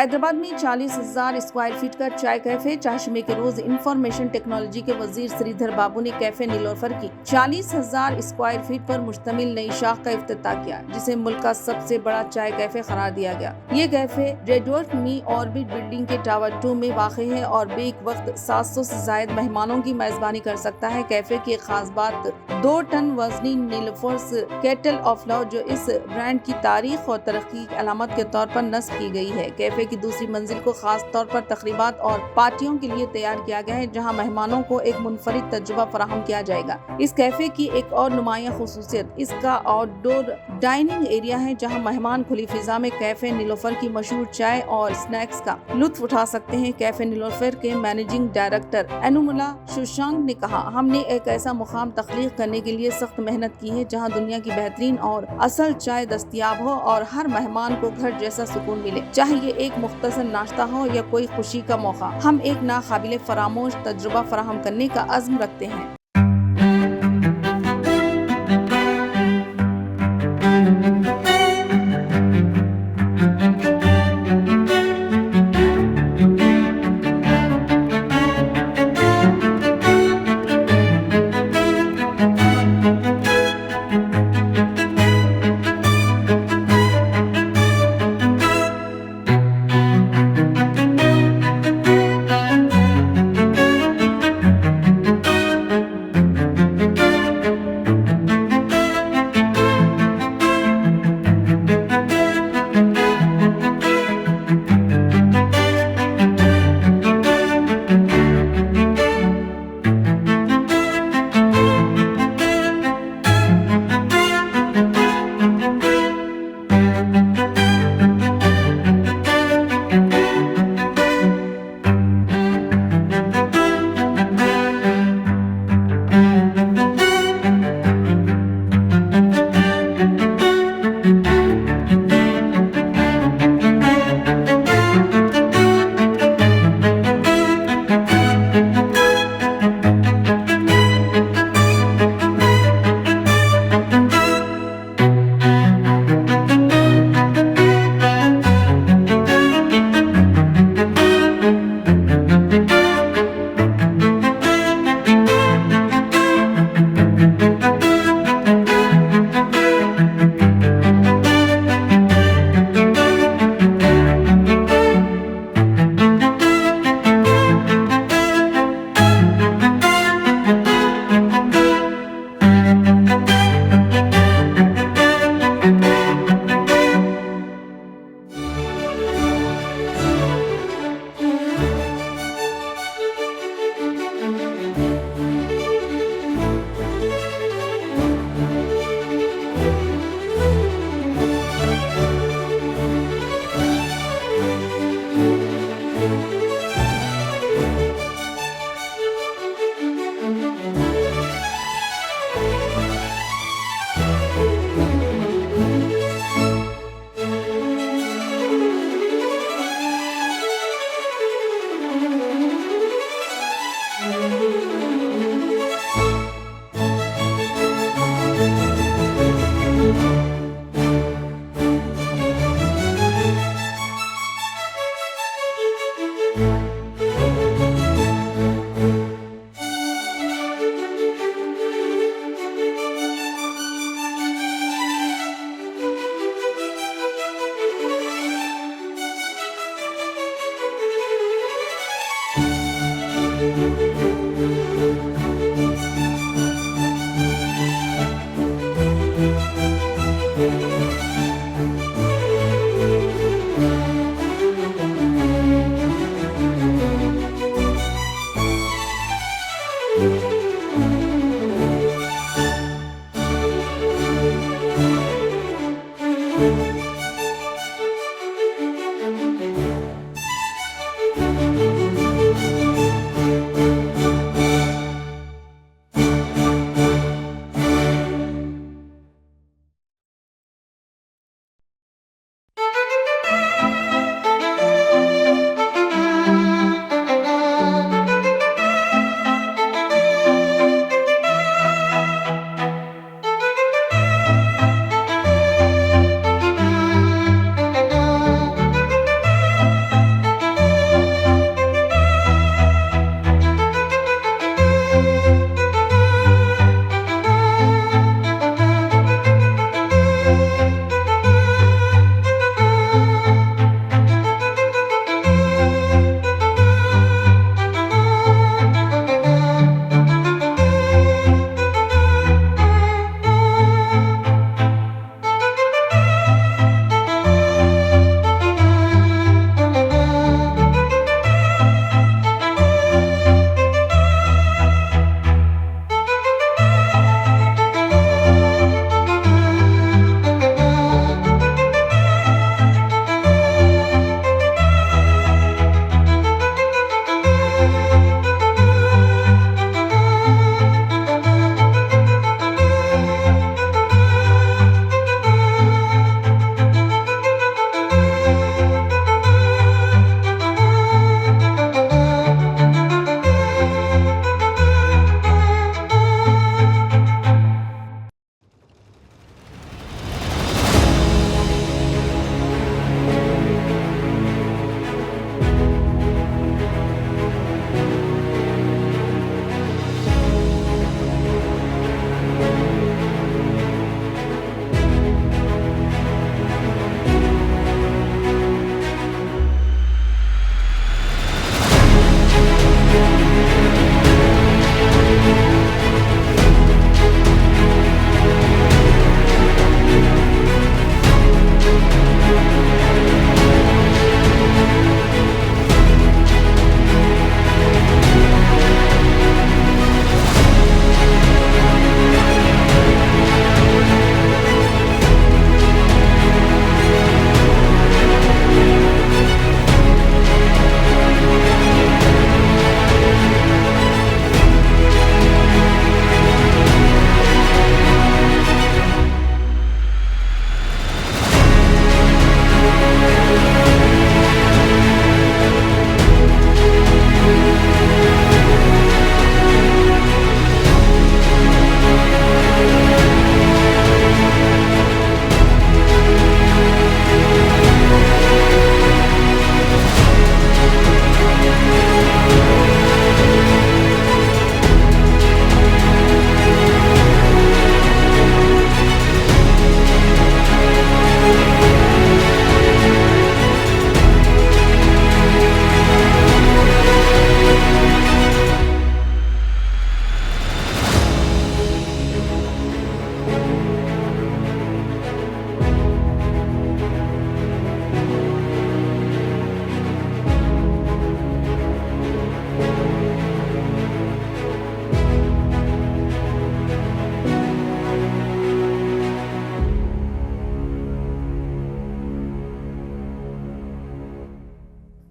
हैदराबाद में 40,000 square feet का चाय कैफे। चाशमे के रोज इंफॉर्मेशन टेक्नोलॉजी के वजीर श्रीधर बाबू ने कैफे नीलोफर की 40,000 स्क्वायर फीट पर मुश्तमिल नई शाख का इफ्तिताह किया, जिसे मुल्क का सबसे बड़ा चाय कैफे करार दिया गया। ये कैफे रेडवर्थ मी ऑर्बिट बिल्डिंग के टावर 2 में वाक़ई है और बेक वक्त 700 से जायद मेहमानों की मेजबानी कर सकता है। कैफे की एक खास बात 2 टन वजनी नीलोफर्स केटल ऑफ लव, जो इस ब्रांड की तारीख और तरक्की की अलामत के तौर पर नस्ब की गई है। कैफे की दूसरी मंजिल को खास तौर पर तकरीबात और पार्टियों के लिए तैयार किया गया है, जहां मेहमानों को एक मुनफरिद तजुर्बा फराहम किया जाएगा। इस कैफे की एक और नुमाया खुसूसियत इसका आउटडोर डाइनिंग एरिया है, जहां मेहमान खुली फिजा में कैफे नीलोफर की मशहूर चाय और स्नैक्स का लुत्फ उठा सकते हैं। कैफे नीलोफर के मैनेजिंग डायरेक्टर एनुमुला सुशांक ने कहा, हमने एक ऐसा मुकाम तख्लीक करने के लिए सख्त मेहनत की है जहां दुनिया की बेहतरीन और असल चाय दस्तयाब हो और हर मेहमान को घर जैसा सुकून मिले, चाहे ये एक मुख्तसर नाश्ता हो या कोई खुशी का मौका। हम एक नाकाबिले फरामोश तजुर्बा फराहम करने का अज़्म रखते हैं।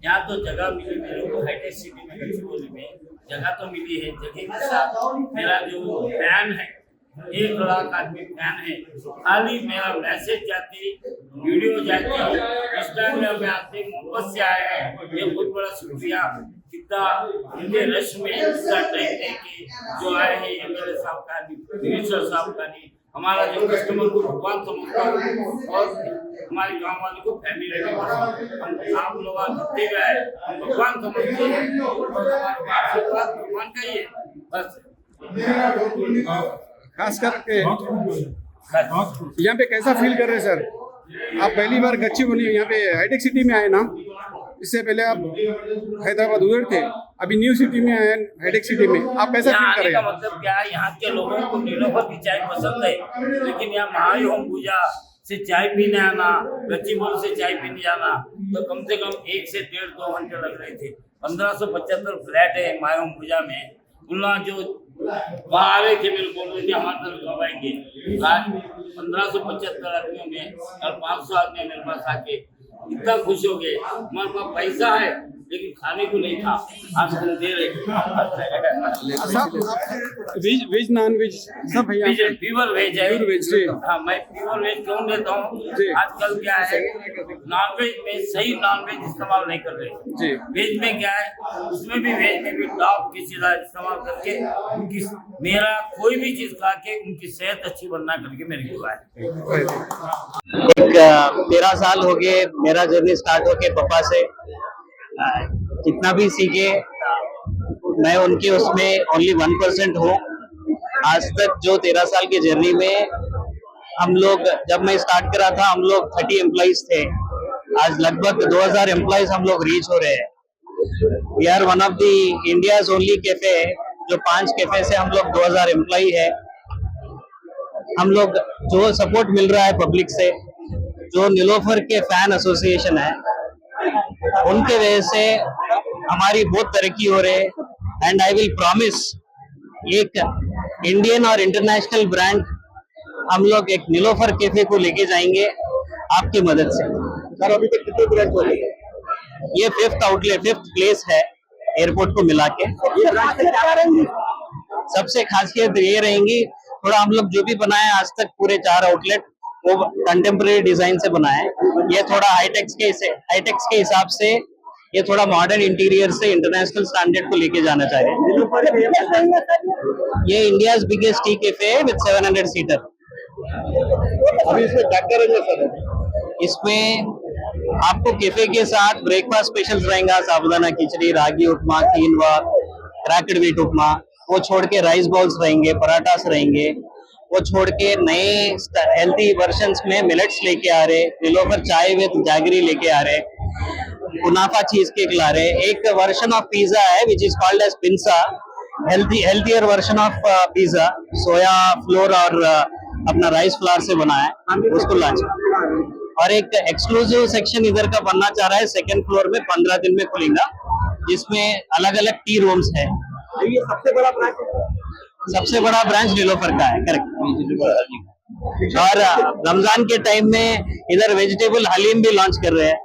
यहाँ तो जगह मिली मेरे को हाईटेक सिटी में गच्चीबोली में जगह तो मिली है। जगह के साथ मेरा जो फैन है 1 लाख आदमी फैन है। खाली मेरा मैसेज जाती, वीडियो जाती, इंस्टाग्राम में आते, मोहब्बत से आए हैं। ये बहुत बड़ा शुक्रिया। कितना इनके रश में इतना टाइम देके जो आए हैं एमएलए साहब का भी, मिनिस्टर साहब का नहीं, हमारा जो कस्टमर को भगवान समझता है और हमारे गांव वाले को फैमिली में हम आप लोग जितने भी आए हम भगवान समझते हैं और हमारा आशीर्वाद भगवान का ही है बस। खास करके यहाँ पे कैसा फील कर रहे हैं सर? आप पहली बार गच्चीबोली यहाँ पे हाईटेक सिटी में आए ना? इससे पहले आप हैदराबाद उधर थे, अभी न्यू सिटी में आए हाईटेक सिटी में, आप कैसा फील कर रहे हैं? मतलब क्या है, यहाँ के लोगों को नीलोफर की चाय पसंद है, लेकिन यहाँ महायोम पूजा से चाय पीने आना, गच्चीबोली से चाय पीने जाना तो कम से कम 1 से 1.5-2 घंटे लग रहे थे। 1575 फ्लैट है मायोम पूजा में। उन्ना जो वहाँ आ रहे थे मेरे बोल रहे थे हमारे तरफ कब आएंगे। आज 1575 आदमियों में और 500 आदमी मेरे पास आके इतना खुश हो गए। हमारे पास पैसा है लेकिन खाने को नहीं था, आज हम दे रहे। वेज नॉन वेज सब है यहाँ पे? प्योर वेज है। प्योर वेज जी। हाँ, मैं प्योर वेज क्यों देता हूँ, आजकल क्या है नॉन वेज में सही नॉन वेज इस्तेमाल नहीं कर रहे जी। वेज में क्या है, उसमें भी वेज में भी टॉप की चीज़ इस्तेमाल करके उनकी मेरा कोई भी चीज़ खा के उनकी सेहत अच्छी बनना करके मेरे को आए। 13 साल हो गए मेरा जर्नी स्टार्ट होके पापा से। जितना भी सीखे मैं उनके उसमें ओनली 1% हूँ। आज तक जो 13 साल की जर्नी में हम लोग, जब मैं स्टार्ट करा था हम लोग 30 एम्प्लॉइज थे, आज लगभग 2000 एम्प्लॉइज हम लोग रीच हो रहे हैं। We are one of the India's only cafe जो 5 कैफे से हम लोग 2000 एम्प्लॉई है। हम लोग जो सपोर्ट मिल रहा है पब्लिक से, जो नीलोफर के फैन एसोसिएशन है उनके वजह से हमारी बहुत तरक्की हो रही है। एंड आई विल प्रॉमिस एक इंडियन और इंटरनेशनल ब्रांड हम लोग एक नीलोफर कैफे को लेके जाएंगे आपकी मदद से। सर अभी तक कितने ब्रांच हो गए? ये 5th आउटलेट, 5th प्लेस है एयरपोर्ट को मिला के। सबसे खासियत ये रहेंगी, थोड़ा हम लोग जो भी बनाए आज तक पूरे 4 आउटलेट वो कंटेम्प्रेरी डिजाइन से बनाए। ये थोड़ा हाईटेक्स के हिसाब से ये थोड़ा मॉडर्न इंटीरियर से इंटरनेशनल स्टैंडर्ड को लेके जाना चाह रहे हैं। ये इंडियाज बिगेस्ट टी कैफे है विद 700 सीटर। अभी इसमें क्या क्या रहेंगे सर? इसमें आपको कैफे के साथ ब्रेकफास्ट स्पेशल्स रहेगा, साबुदाना खिचड़ी, रागी उपमा, कीनवा, क्रैक्ड व्हीट उपमा। वो छोड़ के राइस बॉल्स रहेंगे, पराठास रहेंगे। वो छोड़ के नए हेल्थी वर्जन्स में मिलेट्स लेके आ रहे, नीलोफर चाय विद जैगरी लेके आ रहे, कुनाफा चीज केक ला रहे। एक वर्जन ऑफ पिज्जा है which is called as pinsa, healthier version of pizza, soya flour और अपना राइस फ्लावर से बना है, उसको लॉन्च। और एक एक्सक्लूसिव सेक्शन इधर का बनना चाह रहा है 2nd फ्लोर में, 15 दिन में खुलेगा, जिसमें अलग अलग टी रूम्स है। ये सबसे बड़ा ब्रांच नीलोफर का है, करेक्ट। और रमजान के टाइम में इधर वेजिटेबल हलीम भी लॉन्च कर रहे हैं।